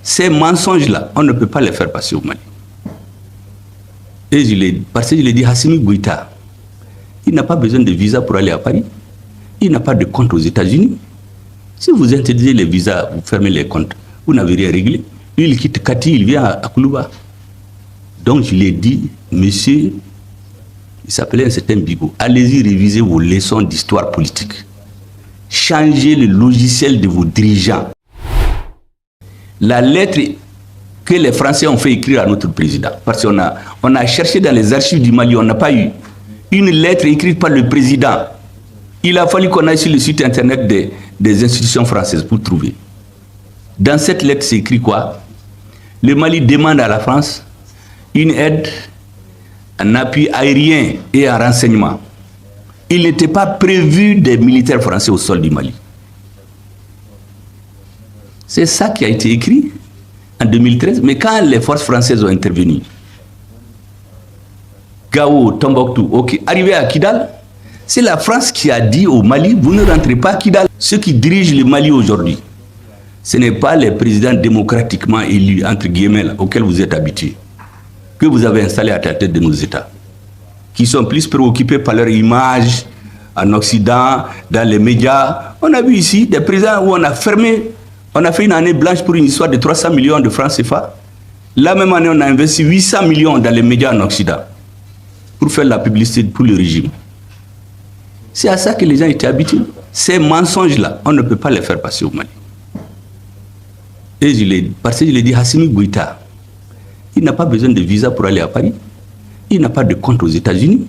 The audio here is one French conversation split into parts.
Ces mensonges-là, on ne peut pas les faire passer au Mali. Et parce que je l'ai dit, Assimi Goïta, il n'a pas besoin de visa pour aller à Paris. Il n'a pas de compte aux États-Unis. Si vous interdisez les visas, vous fermez les comptes, vous n'avez rien réglé. Lui, il quitte Kati, il vient à Koulouba. Donc, je l'ai dit, monsieur, il s'appelait un certain Bigot, allez-y réviser vos leçons d'histoire politique. Changez le logiciel de vos dirigeants. La lettre que les Français ont fait écrire à notre président, parce qu'on a cherché dans les archives du Mali, on n'a pas eu une lettre écrite par le président. Il a fallu qu'on aille sur le site internet des institutions françaises pour trouver. Dans cette lettre, c'est écrit quoi? Le Mali demande à la France une aide, un appui aérien et un renseignement. Il n'était pas prévu des militaires français au sol du Mali. C'est ça qui a été écrit en 2013. Mais quand les forces françaises ont intervenu, Gao, Tombouctou, ok, arrivé à Kidal, c'est la France qui a dit au Mali, vous ne rentrez pas à Kidal. Ceux qui dirigent le Mali aujourd'hui, ce n'est pas les présidents démocratiquement élus, entre guillemets, là, auxquels vous êtes habitués, que vous avez installés à la tête de nos États, qui sont plus préoccupés par leur image en Occident, dans les médias. On a vu ici des présidents où on a fermé, on a fait une année blanche pour une histoire de 300 millions de francs CFA. La même année, on a investi 800 millions dans les médias en Occident pour faire la publicité pour le régime. C'est à ça que les gens étaient habitués. Ces mensonges-là, on ne peut pas les faire passer au Mali. Et parce que je l'ai dit, Assimi Goïta, il n'a pas besoin de visa pour aller à Paris. Il n'a pas de compte aux États-Unis.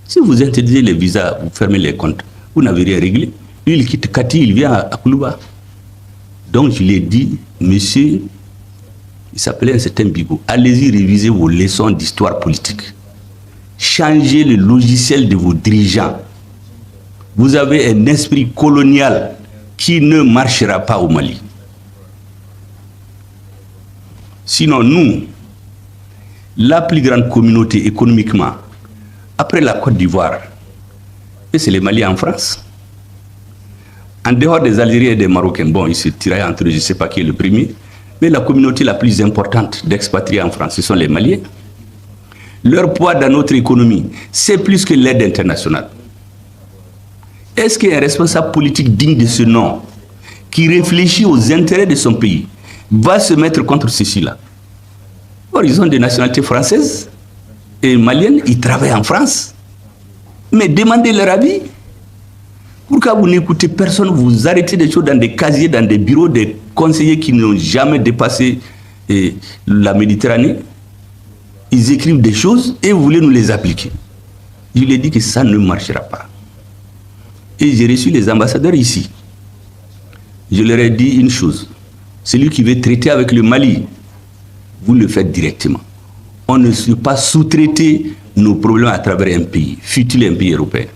Si vous interdisez les visas, vous fermez les comptes, vous n'avez rien réglé. Lui, il quitte Kati, il vient à Koulouba. Donc, je l'ai dit, monsieur, il s'appelait un certain Bigot, allez-y réviser vos leçons d'histoire politique. Changez le logiciel de vos dirigeants. Vous avez un esprit colonial qui ne marchera pas au Mali. Sinon, nous, la plus grande communauté économiquement, après la Côte d'Ivoire, et c'est les Maliens en France. En dehors des Algériens et des Marocains, bon, ils se tiraient entre eux, je ne sais pas qui est le premier, mais la communauté la plus importante d'expatriés en France, ce sont les Maliens. Leur poids dans notre économie, c'est plus que l'aide internationale. Est-ce qu'un responsable politique digne de ce nom, qui réfléchit aux intérêts de son pays, va se mettre contre ceci-là? Or, ils ont des nationalités françaises et maliennes, ils travaillent en France. Mais demandez leur avis. Pourquoi vous n'écoutez personne, vous arrêtez des choses dans des casiers, dans des bureaux des conseillers qui n'ont jamais dépassé la Méditerranée? Ils écrivent des choses et vous voulez nous les appliquer. Je lui ai dit que ça ne marchera pas. Et j'ai reçu les ambassadeurs ici. Je leur ai dit une chose. Celui qui veut traiter avec le Mali, vous le faites directement. On ne peut pas sous-traiter nos problèmes à travers un pays, fut-il un pays européen.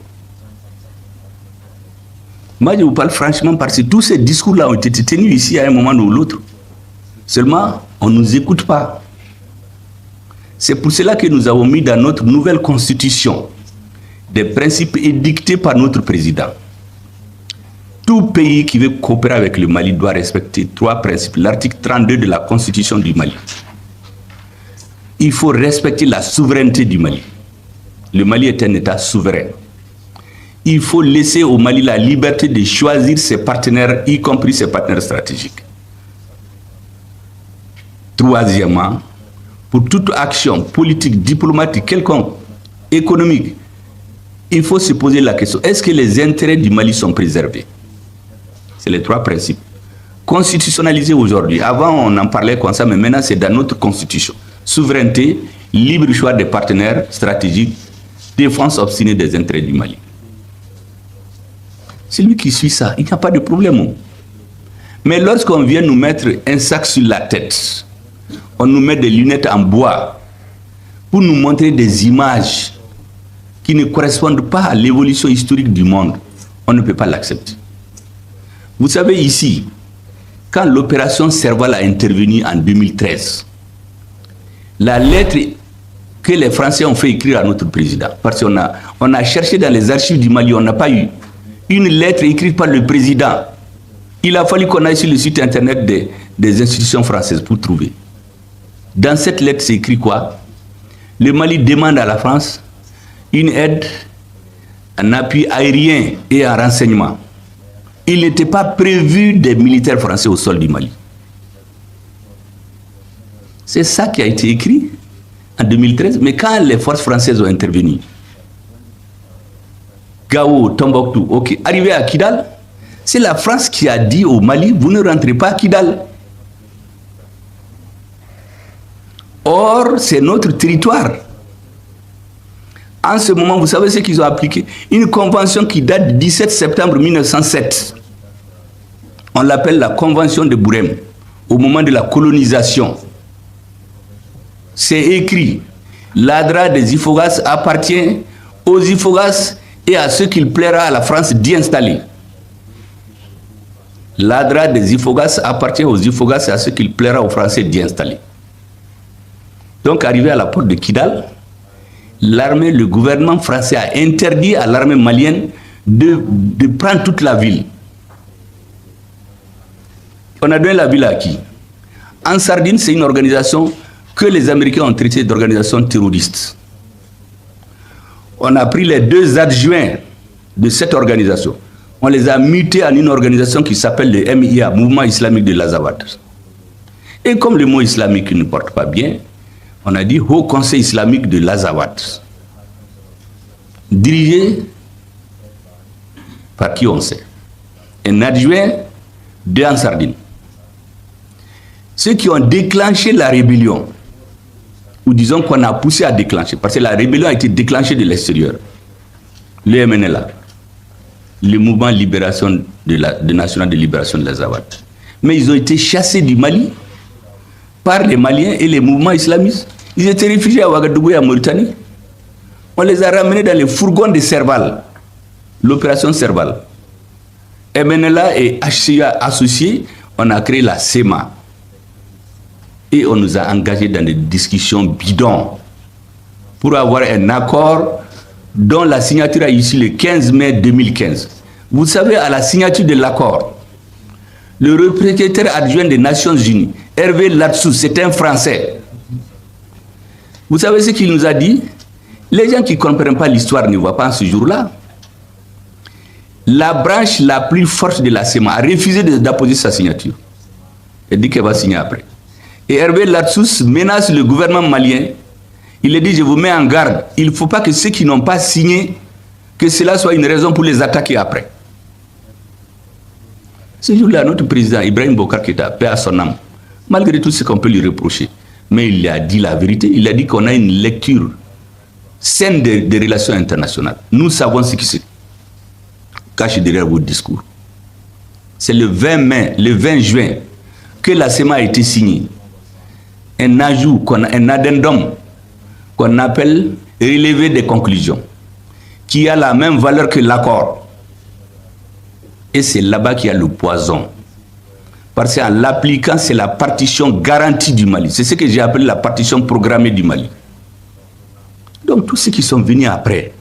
Moi, je vous parle franchement parce que tous ces discours-là ont été tenus ici à un moment ou l'autre. Seulement, on ne nous écoute pas. C'est pour cela que nous avons mis dans notre nouvelle constitution des principes édictés par notre président. Tout pays qui veut coopérer avec le Mali doit respecter 3 principes. L'article 32 de la Constitution du Mali. Il faut respecter la souveraineté du Mali. Le Mali est un État souverain. Il faut laisser au Mali la liberté de choisir ses partenaires, y compris ses partenaires stratégiques. Troisièmement, pour toute action politique, diplomatique, quelconque, économique, il faut se poser la question, est-ce que les intérêts du Mali sont préservés? C'est les 3 principes. Constitutionnalisés aujourd'hui. Avant, on en parlait comme ça, mais maintenant, c'est dans notre constitution. Souveraineté, libre choix des partenaires stratégiques, défense obstinée des intérêts du Mali. Celui qui suit ça, il n'y a pas de problème. Mais lorsqu'on vient nous mettre un sac sur la tête, on nous met des lunettes en bois pour nous montrer des images qui ne correspondent pas à l'évolution historique du monde, on ne peut pas l'accepter. Vous savez ici, quand l'opération Serval a intervenu en 2013, la lettre que les Français ont fait écrire à notre président, parce qu'on a cherché dans les archives du Mali, on n'a pas eu une lettre écrite par le président. Il a fallu qu'on aille sur le site internet des institutions françaises pour trouver. Dans cette lettre, c'est écrit quoi? Le Mali demande à la France une aide en appui aérien et en renseignement. Il n'était pas prévu des militaires français au sol du Mali. C'est ça qui a été écrit en 2013, mais quand les forces françaises ont intervenu, Gao, Tombouctou, ok, arrivé à Kidal, c'est la France qui a dit au Mali, vous ne rentrez pas à Kidal. Or, c'est notre territoire. En ce moment, vous savez ce qu'ils ont appliqué? Une convention qui date du 17 septembre 1907. On l'appelle la convention de Bourem, au moment de la colonisation. C'est écrit, l'ADRA des Ifogas appartient aux Ifogas et à ceux qu'il plaira à la France d'y installer. L'ADRA des Ifogas appartient aux Ifogas et à ceux qu'il plaira aux Français d'y installer. Donc, arrivé à la porte de Kidal, l'armée, le gouvernement français a interdit à l'armée malienne de prendre toute la ville. On a donné la ville à qui? En Sardine, c'est une organisation que les Américains ont traitée d'organisation terroriste. On a pris les 2 adjoints de cette organisation. On les a mutés en une organisation qui s'appelle le MIA, Mouvement Islamique de l'Azawad. Et comme le mot islamique ne porte pas bien, on a dit Haut Conseil Islamique de l'Azawad. Dirigé par qui on sait. Un adjoint en Sardine. Ceux qui ont déclenché la rébellion, ou disons qu'on a poussé à déclencher, parce que la rébellion a été déclenchée de l'extérieur. Le MNLA, le mouvement national de libération de l'Azawad. Mais ils ont été chassés du Mali par les Maliens et les mouvements islamistes. Ils étaient réfugiés à Ouagadougou et à Mauritanie. On les a ramenés dans les fourgons de Serval, l'opération Serval. MNLA et HCA associés, on a créé la SEMA. Et on nous a engagés dans des discussions bidons pour avoir un accord dont la signature a eu ici le 15 mai 2015. Vous savez, à la signature de l'accord, le représentant adjoint des Nations Unies, Hervé Latsou, c'est un Français. Vous savez ce qu'il nous a dit? Les gens qui ne comprennent pas l'histoire ne voient pas ce jour-là. La branche la plus forte de la SEMA a refusé d'apposer sa signature. Elle dit qu'elle va signer après. Et Hervé Latsous menace le gouvernement malien. Il a dit, je vous mets en garde. Il ne faut pas que ceux qui n'ont pas signé, que cela soit une raison pour les attaquer après. Ce jour-là, notre président Ibrahim Boubacar Keïta, paix à son âme, malgré tout ce qu'on peut lui reprocher, mais il a dit la vérité. Il a dit qu'on a une lecture saine des relations internationales. Nous savons ce qui se cache derrière votre discours. C'est le 20 juin, que la SEMA a été signée. Un ajout, un addendum qu'on appelle relevé des conclusions, qui a la même valeur que l'accord. Et c'est là-bas qu'il y a le poison. Parce qu'en l'appliquant, c'est la partition garantie du Mali. C'est ce que j'ai appelé la partition programmée du Mali. Donc tous ceux qui sont venus après,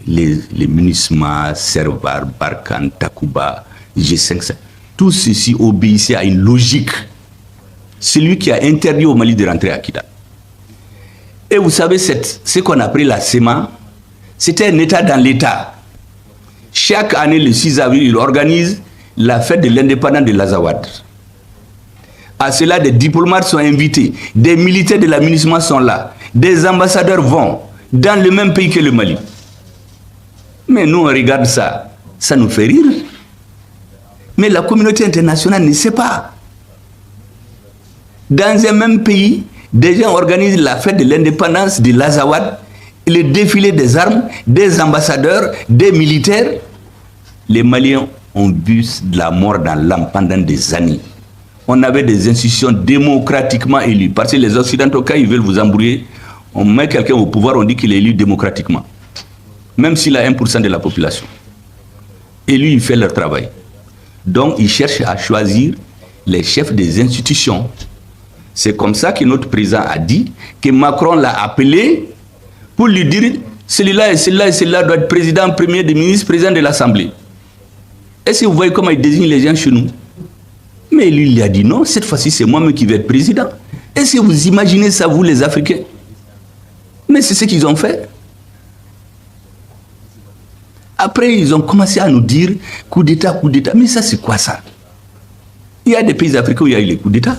les MINUSMA, Servar, Barkhane, Takuba, G5, tout ceci obéissait à une logique. C'est lui qui a interdit au Mali de rentrer à Kidal. Et vous savez, ce qu'on appelait la SEMA, c'était un État dans l'État. Chaque année, le 6 avril, il organise la fête de l'indépendance de l'Azawad. À cela, des diplomates sont invités, des militaires de la MINUSMA sont là, des ambassadeurs vont dans le même pays que le Mali. Mais nous, on regarde ça, ça nous fait rire. Mais la communauté internationale ne sait pas. Dans un même pays, des gens organisent la fête de l'indépendance de l'Azawad, le défilé des armes, des ambassadeurs, des militaires. Les Maliens ont vu de la mort dans l'âme pendant des années. On avait des institutions démocratiquement élues. Parce que les Occidentaux, quand ils veulent vous embrouiller, on met quelqu'un au pouvoir, on dit qu'il est élu démocratiquement. Même s'il a 1% de la population. Et lui, il fait leur travail. Donc, ils cherchent à choisir les chefs des institutions. C'est comme ça que notre président a dit que Macron l'a appelé pour lui dire celui-là et celui-là et celui-là doit être président, premier des ministres, président de l'Assemblée. Est-ce que vous voyez comment il désigne les gens chez nous? Mais lui, il a dit non, cette fois-ci, c'est moi-même qui vais être président. Est-ce que vous imaginez ça, vous, les Africains? Mais c'est ce qu'ils ont fait. Après, ils ont commencé à nous dire coup d'État, coup d'État. Mais ça, c'est quoi ça? Il y a des pays africains où il y a eu les coups d'État.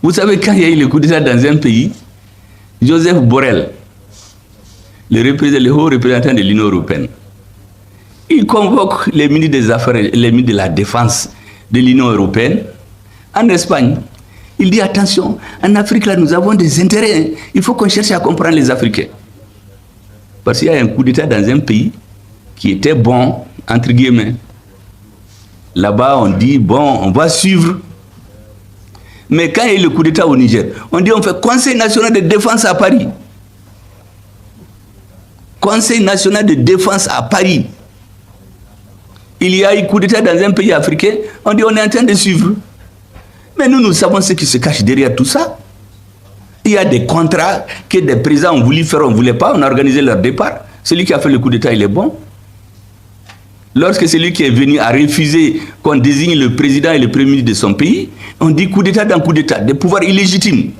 Vous savez, quand il y a eu les coups d'État dans un pays, Joseph Borrell, le haut représentant de l'Union européenne, il convoque les ministres des Affaires, les ministres de la Défense de l'Union européenne en Espagne. Il dit attention, en Afrique, là, nous avons des intérêts. Il faut qu'on cherche à comprendre les Africains. Parce qu'il y a un coup d'État dans un pays qui était bon, entre guillemets. Là-bas, on dit, bon, on va suivre. Mais quand il y a eu le coup d'État au Niger, on dit, on fait Conseil national de défense à Paris. Conseil national de défense à Paris. Il y a eu coup d'État dans un pays africain, on dit, on est en train de suivre. Mais nous savons ce qui se cache derrière tout ça. Il y a des contrats que des présidents ont voulu faire, on ne voulait pas, on a organisé leur départ. Celui qui a fait le coup d'État, il est bon. Lorsque celui qui est venu a refusé qu'on désigne le président et le premier ministre de son pays, on dit coup d'État dans coup d'État, des pouvoirs illégitimes.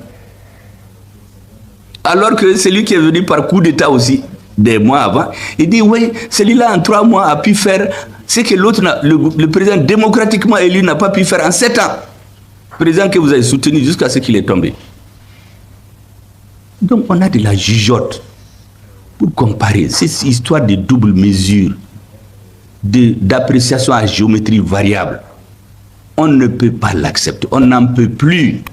Alors que celui qui est venu par coup d'État aussi, des mois avant, il dit oui, celui-là en 3 mois a pu faire ce que l'autre, le président démocratiquement élu n'a pas pu faire en 7 ans. Président que vous avez soutenu jusqu'à ce qu'il est tombé. Donc on a de la jugeote pour comparer cette histoire de double mesure, d'appréciation à géométrie variable. On ne peut pas l'accepter, on n'en peut plus.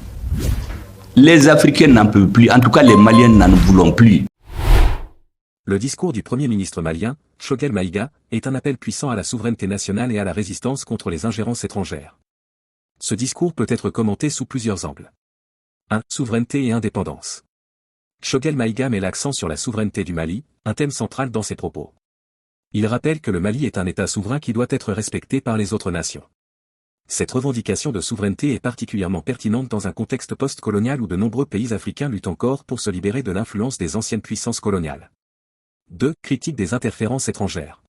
Les Africains n'en peuvent plus, en tout cas les Maliens n'en voulons plus. Le discours du Premier ministre malien, Choguel Maïga, est un appel puissant à la souveraineté nationale et à la résistance contre les ingérences étrangères. Ce discours peut être commenté sous plusieurs angles. 1. Souveraineté et indépendance. Choguel Maïga met l'accent sur la souveraineté du Mali, un thème central dans ses propos. Il rappelle que le Mali est un État souverain qui doit être respecté par les autres nations. Cette revendication de souveraineté est particulièrement pertinente dans un contexte post-colonial où de nombreux pays africains luttent encore pour se libérer de l'influence des anciennes puissances coloniales. 2. Critique des interférences étrangères.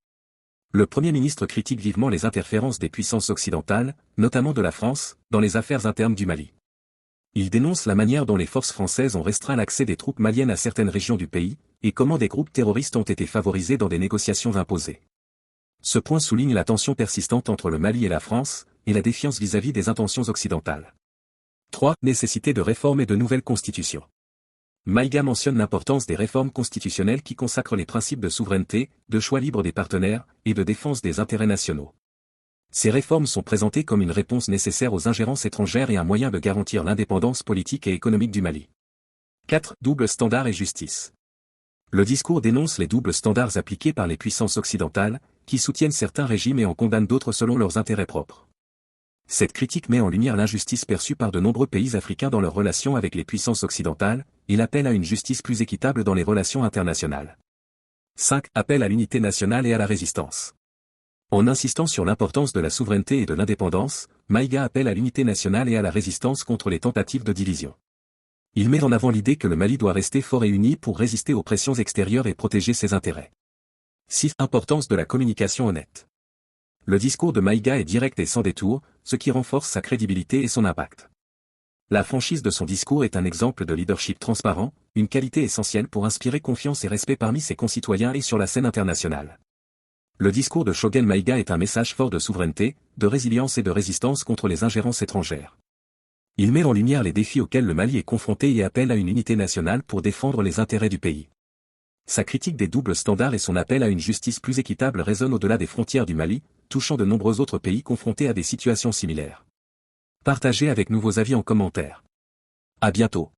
Le Premier ministre critique vivement les interférences des puissances occidentales, notamment de la France, dans les affaires internes du Mali. Il dénonce la manière dont les forces françaises ont restreint l'accès des troupes maliennes à certaines régions du pays, et comment des groupes terroristes ont été favorisés dans des négociations imposées. Ce point souligne la tension persistante entre le Mali et la France, et la défiance vis-à-vis des intentions occidentales. 3. Nécessité de réformes et de nouvelles constitutions. Maïga mentionne l'importance des réformes constitutionnelles qui consacrent les principes de souveraineté, de choix libre des partenaires, et de défense des intérêts nationaux. Ces réformes sont présentées comme une réponse nécessaire aux ingérences étrangères et un moyen de garantir l'indépendance politique et économique du Mali. 4. Double standard et justice. Le discours dénonce les doubles standards appliqués par les puissances occidentales, qui soutiennent certains régimes et en condamnent d'autres selon leurs intérêts propres. Cette critique met en lumière l'injustice perçue par de nombreux pays africains dans leurs relations avec les puissances occidentales, et l'appel à une justice plus équitable dans les relations internationales. 5. Appel à l'unité nationale et à la résistance. En insistant sur l'importance de la souveraineté et de l'indépendance, Maïga appelle à l'unité nationale et à la résistance contre les tentatives de division. Il met en avant l'idée que le Mali doit rester fort et uni pour résister aux pressions extérieures et protéger ses intérêts. 6. Importance de la communication honnête. Le discours de Maïga est direct et sans détour, ce qui renforce sa crédibilité et son impact. La franchise de son discours est un exemple de leadership transparent, une qualité essentielle pour inspirer confiance et respect parmi ses concitoyens et sur la scène internationale. Le discours de Choguel Maïga est un message fort de souveraineté, de résilience et de résistance contre les ingérences étrangères. Il met en lumière les défis auxquels le Mali est confronté et appelle à une unité nationale pour défendre les intérêts du pays. Sa critique des doubles standards et son appel à une justice plus équitable résonnent au-delà des frontières du Mali, touchant de nombreux autres pays confrontés à des situations similaires. Partagez avec nous vos avis en commentaire. À bientôt.